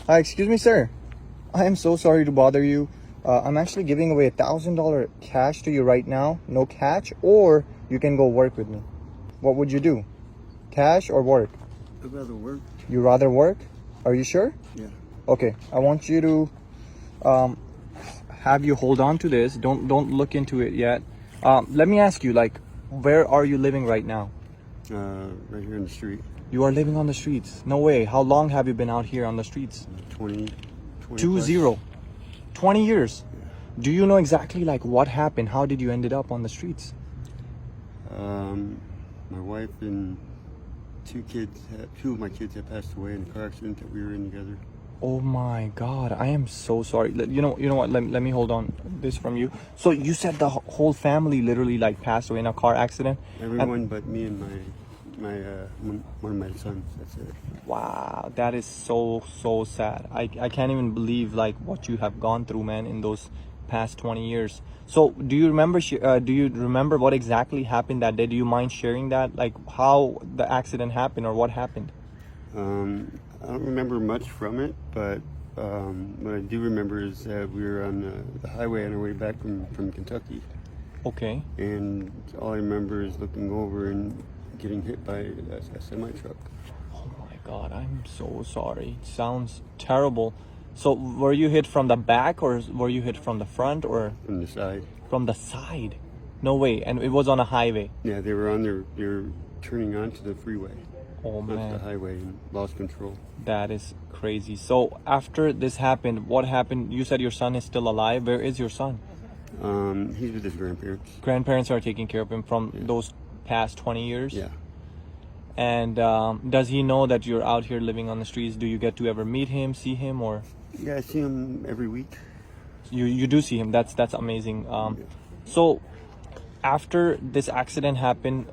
Hi, excuse me, sir. I am so sorry to bother you. I'm actually giving away $1,000 cash to you right now. No catch, or you can go work with me. What would you do? Cash or work? I'd rather work. You rather work? Are you sure? Yeah. Okay, I want you to have you hold on to this. Don't look into it yet. Let me ask you, like, where are you living right now? Right here in the street. You are living on the streets. No way. How long have you been out here on the streets? 20 20. 20 years. Yeah. Do you know exactly like what happened? How did you ended up on the streets? My wife and two of my kids had passed away in a car accident that we were in together. Oh my God, I am so sorry. You know what? Let me hold on this from you. So you said the whole family literally like passed away in a car accident? Everyone but me and one of my sons. That's it. Wow, that is so sad. I can't even believe like what you have gone through, man, in those past 20 years. So do you remember what exactly happened that day? Do you mind sharing that, like how the accident happened or what happened? I don't remember much from it, but what I do remember is that we were on the highway on our way back from Kentucky. Okay. And all I remember is looking over and getting hit by a semi-truck. Oh my God, I'm so sorry. It sounds terrible. So were you hit from the back or were you hit from the front or? From the side. From the side? No way. And it was on a highway? Yeah, they were turning onto the freeway. Oh man. Onto the highway and lost control. That is crazy. So after this happened, what happened? You said your son is still alive. Where is your son? He's with his grandparents. Grandparents are taking care of him from those past 20 years? Yeah. And does he know that you're out here living on the streets? Do you get to ever meet him, see him, or? Yeah, I see him every week. You do see him. That's amazing. So after this accident happened,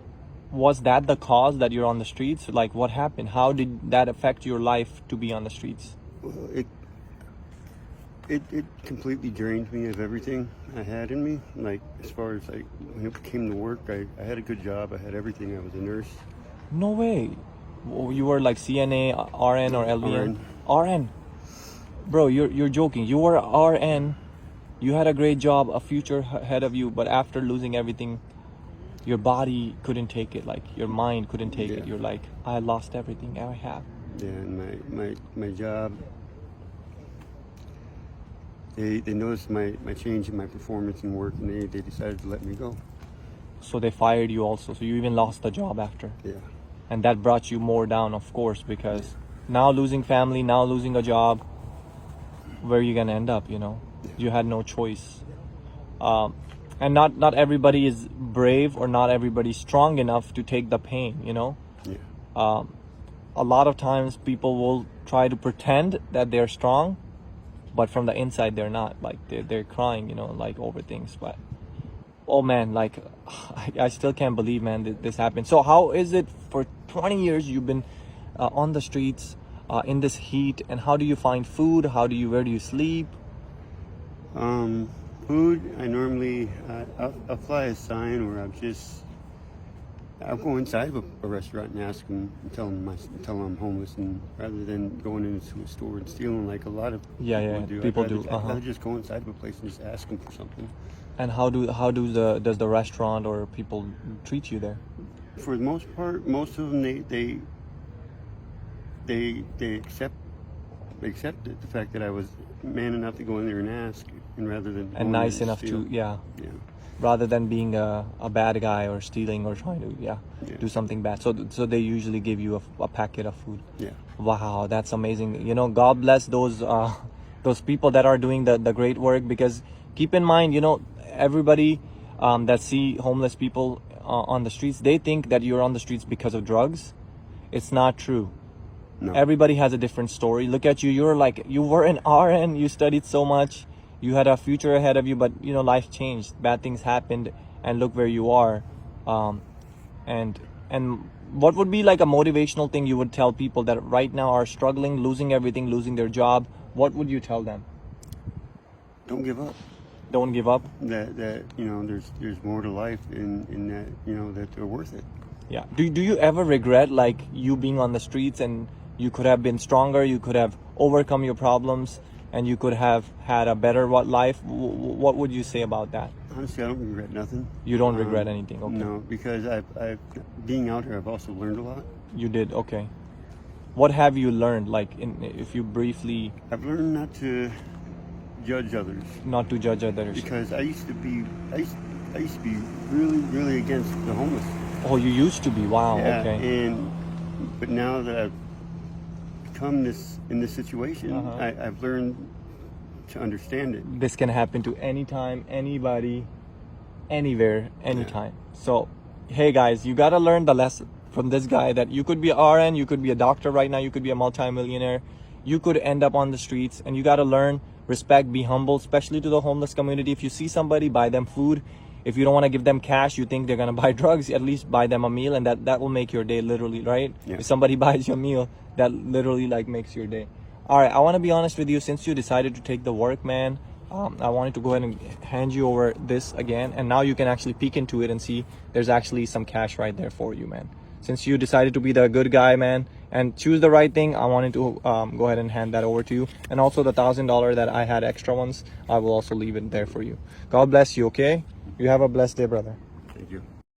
was that the cause that you're on the streets? Like, what happened? How did that affect your life to be on the streets? Well, it completely drained me of everything I had in me. Like, as far as like when it came to work, I had a good job. I had everything. I was a nurse. No way. You were like CNA, RN, or LVN? RN. Bro, you're joking. You were RN. You had a great job, a future ahead of you, but after losing everything, your body couldn't take it. Like, your mind couldn't take it. You're like, I lost everything I have. Yeah, and my job, they noticed my change in my performance in work, and they decided to let me go. So they fired you also. So you even lost the job after. Yeah. And that brought you more down, of course, because now losing family, now losing a job, where are you gonna end up? You had no choice. And not everybody is brave, or not everybody's strong enough to take the pain. Yeah. A lot of times people will try to pretend that they're strong, but from the inside they're not. Like, they're crying, like over things. But oh man, like I still can't believe, man, this happened. So how is it for 20 years you've been on the streets in this heat, and how do you find food? Where do you sleep? Food, I normally I'll fly a sign, or I'll go inside of a restaurant and ask them and tell them I'm homeless, and rather than going into a store and stealing like a lot of people do. I'd rather just go inside of a place and just ask them for something. And how does the restaurant or people treat you there? For the most part, most of them they accept it, the fact that I was man enough to go in there and ask, and rather than nice enough to rather than being a bad guy or stealing or trying to do something bad. So they usually give you a packet of food. Yeah. Wow, that's amazing. God bless those people that are doing the great work, because keep in mind, everybody that see homeless people on the streets, they think that you're on the streets because of drugs. It's not true. No. Everybody has a different story. Look at you. You were an RN. You studied so much. You had a future ahead of you, but life changed. Bad things happened, and look where you are. And what would be like a motivational thing you would tell people that right now are struggling, losing everything, losing their job? What would you tell them? Don't give up. Don't give up. That there's more to life in that, that they're worth it. Yeah. Do you ever regret like you being on the streets, and you could have been stronger, you could have overcome your problems and you could have had a better life, what would you say about that? Honestly, I don't regret nothing. You don't regret anything? Okay. No, because I've being out here, I've also learned a lot. You did? Okay. What have you learned? Like, if you briefly... I've learned not to judge others. Not to judge others. Because I used to be really, really against the homeless. Oh, you used to be? Wow. Yeah, Okay. But now that I've become in this situation, I've learned to understand it. This can happen to anytime, anybody, anywhere, anytime. So, hey guys, you gotta learn the lesson from this guy that you could be RN, you could be a doctor right now, you could be a multi-millionaire, you could end up on the streets, and you gotta learn, respect, be humble, especially to the homeless community. If you see somebody, buy them food. If you don't want to give them cash, you think they're gonna buy drugs, at least buy them a meal, and that will make your day, literally, right? Yeah. If somebody buys you a meal, that literally like makes your day. All right, I want to be honest with you. Since you decided to take the work, man, I wanted to go ahead and hand you over this again, and now you can actually peek into it and see there's actually some cash right there for you, man. Since you decided to be the good guy, man, and choose the right thing, I wanted to go ahead and hand that over to you. And also the $1,000 that I had extra ones, I will also leave it there for you. God bless you, okay? You have a blessed day, brother. Thank you.